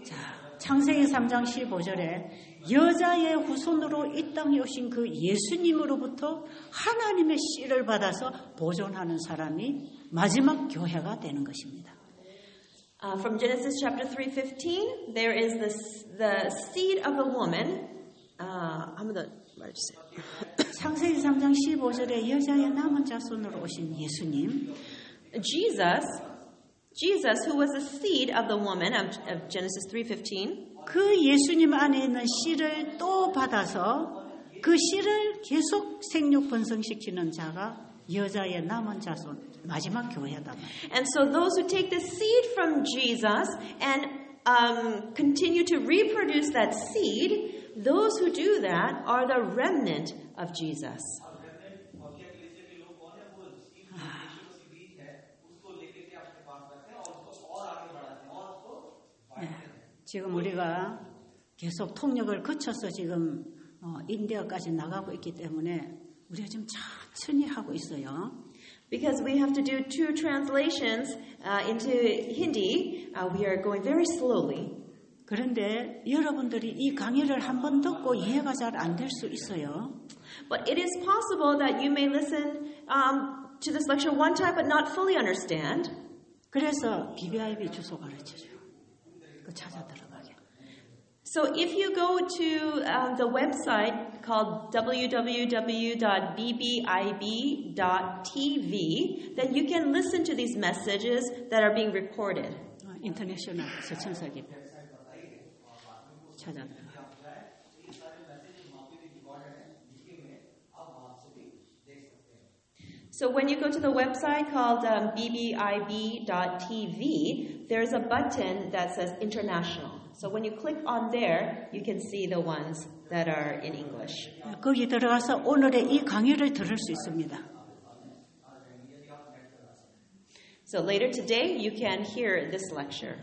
A: 자, 창세기 3장 15절에 여자의 후손으로 이 땅에 오신 그 예수님으로부터 하나님의 씨를 받아서 보존하는 사람이 마지막 교회가 되는 것입니다.
B: From Genesis chapter 3:15, there is the seed of the woman. 한번 더 말해주세요.
A: 창세기 3장 15절에 여자의 남은 자손으로 오신 예수님.
B: Jesus, who was the seed of the woman of Genesis 3:15.
A: 그 예수님 안에 있는 씨를 또 받아서 그 씨를 계속 생육 번성시키는 자가 여자의 남은 자손 마지막 교회다.
B: And so those who take the seed from Jesus and continue to reproduce that seed, those who do that are the remnant of Jesus.
A: 지금 우리가 계속 통역을 거쳐서 지금 인디아까지 나가고 있기 때문에 우리가 좀 천천히 하고 있어요.
B: Because we have to do 2 translations into Hindi, we are going very slowly.
A: 그런데 여러분들이 이 강의를 한 번 듣고 이해가 잘 안 될 수 있어요.
B: But it is possible that you may listen to this lecture one time but not fully understand.
A: 그래서 BBIB 주소 가르쳐줘요. 그 찾아 들어가게.
B: So if you go to the website called www.bbib.tv, then you can listen to these messages that are being recorded.
A: 인터내셔널 서천사기 찾아 들어가.
B: So when you go to the website called bbib.tv, there's a button that says international. So when you click on there, you can see the ones that are in English.
A: 거기 들어가서 오늘의 이 강의를 들을 수 있습니다.
B: So later today, you can hear this lecture.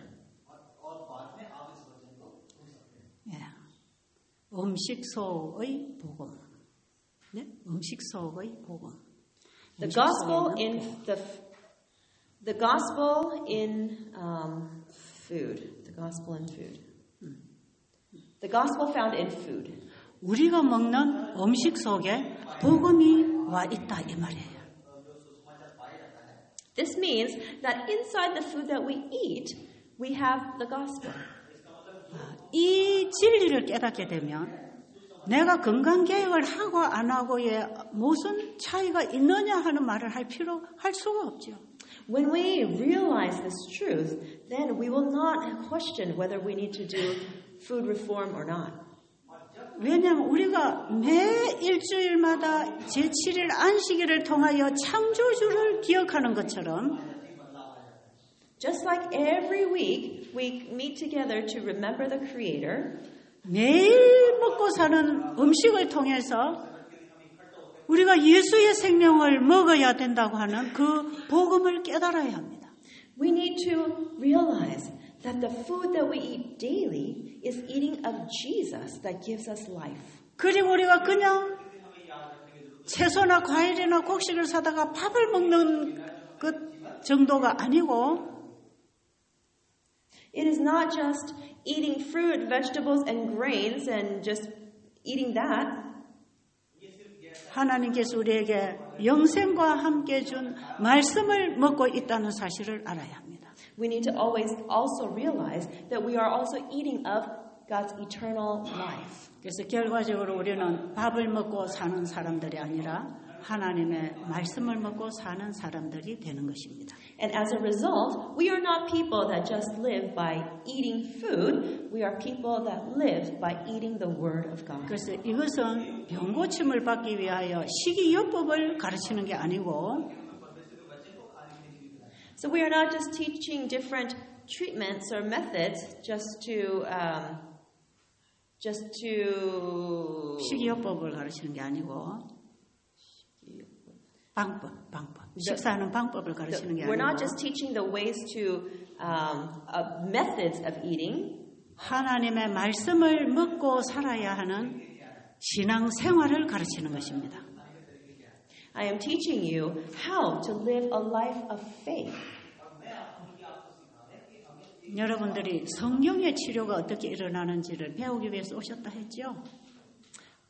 A: 음식소의 복음. 네? 음식소의 복음.
B: The gospel in food. The gospel in food. The gospel found in food.
A: 우리가 먹는 음식 속에 복음이 와 있다 이 말이에요.
B: This means that inside the food that we eat, we have the gospel.
A: 이 진리를 깨닫게 되면 내가 건강 계획을 하고 안 하고에 무슨 차이가 있느냐 하는 말을 할 수가 없죠.
B: When we realize this truth, then we will not question whether we need to do food reform or not.
A: 왜냐하면 우리가 매 일주일마다 제7일 안식일을 통하여 창조주를 기억하는 것처럼
B: Just like every week we meet together to remember the Creator,
A: 매일 먹고 사는 음식을 통해서 우리가 예수의 생명을 먹어야 된다고 하는 그 복음을 깨달아야 합니다.
B: We need to realize that the food that we eat daily is eating of Jesus that gives us life.
A: 그리고 우리가 그냥 채소나 과일이나 곡식을 사다가 밥을 먹는 그 정도가 아니고
B: It is not just eating fruit, vegetables, and grains and just eating that.
A: 하나님께서 우리에게 영생과 함께 준 말씀을 먹고 있다는 사실을 알아야 합니다.
B: We need to always also realize that we are also eating of God's eternal life.
A: 그래서 결과적으로 우리는 밥을 먹고 사는 사람들이 아니라 하나님의 말씀을 먹고 사는 사람들이 되는 것입니다.
B: And as a result, we are not people that just live by eating food. We are people that live by eating the Word of God.
A: 그래서 이것은 병고침을 받기 위하여 식이요법을 가르치는 게 아니고
B: So we are not just teaching different treatments or methods just to
A: 식이요법을 가르치는 게 아니고 방법. 식사하는 방법을 가르치는 게
B: We're not
A: 아니고
B: just teaching the ways to methods of eating.
A: 하나님의 말씀을 먹고 살아야 하는 신앙 생활을 가르치는 것입니다.
B: I am teaching you how to live a life of faith.
A: 여러분들이 성령의 치료가 어떻게 일어나는지를 배우기 위해서 오셨다 했죠?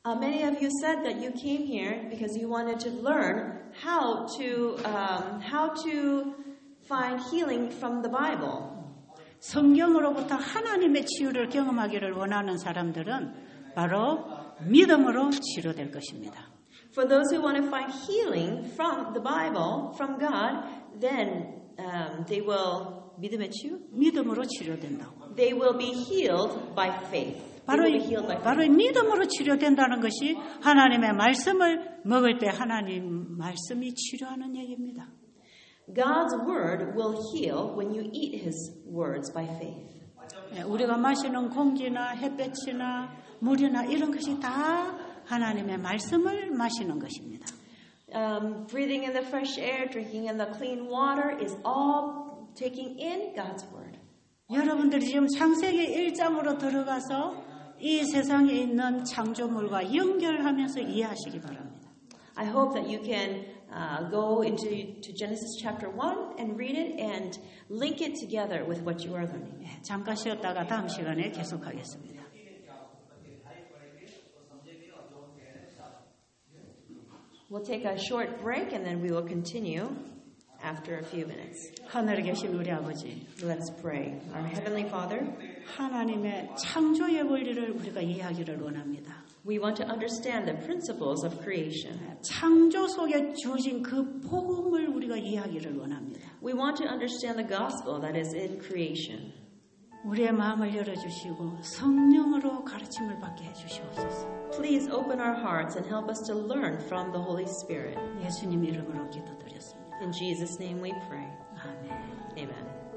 B: Many of you said that you came here because you wanted to learn how to find healing from the Bible.
A: 성경으로부터 하나님의 치유를 경험하기를 원하는 사람들은 바로 믿음으로 치료될 것입니다.
B: For those who want to find healing from the Bible, from God, then they will 믿음의 치유?
A: 믿음으로 치료된다고.
B: They will be healed by faith.
A: 바로 믿음으로 치료된다는 것이 하나님의 말씀을 먹을 때 하나님 말씀이 치료하는 얘기입니다.
B: God's word will heal when you eat His words by faith.
A: 우리가 마시는 공기나 햇볕이나 물이나 이런 것이 다 하나님의 말씀을 마시는 것입니다.
B: Breathing in the fresh air, drinking in the clean water is all taking in God's word.
A: 여러분들이 지금 창세기 1장으로 들어가서 이 세상에 있는 창조물과 연결하면서 이해하시기 바랍니다.
B: I hope that you can go into Genesis chapter 1 and read it and link it together with what you are learning.
A: 잠깐 쉬었다가 다음 시간에 계속하겠습니다.
B: We'll take a short break and then we will continue after a few minutes.
A: 하늘에 계신 우리 아버지,
B: Let's pray. Our Heavenly Father,
A: 하나님의 창조의 원리를 우리가 이해하기를 원합니다.
B: we want to understand the principles of creation.
A: 창조 속에 주어진 그 복음을 우리가 이해하기를 원합니다.
B: We want to understand the gospel that is in creation.
A: 우리의 마음을 열어주시고 성령으로 가르침을 받게 해주시옵소서.
B: Please open our hearts and help us to learn from the Holy Spirit.
A: 예수님 이름으로 기도드렸습니다.
B: In Jesus' name we pray.
A: 아멘.
B: Amen.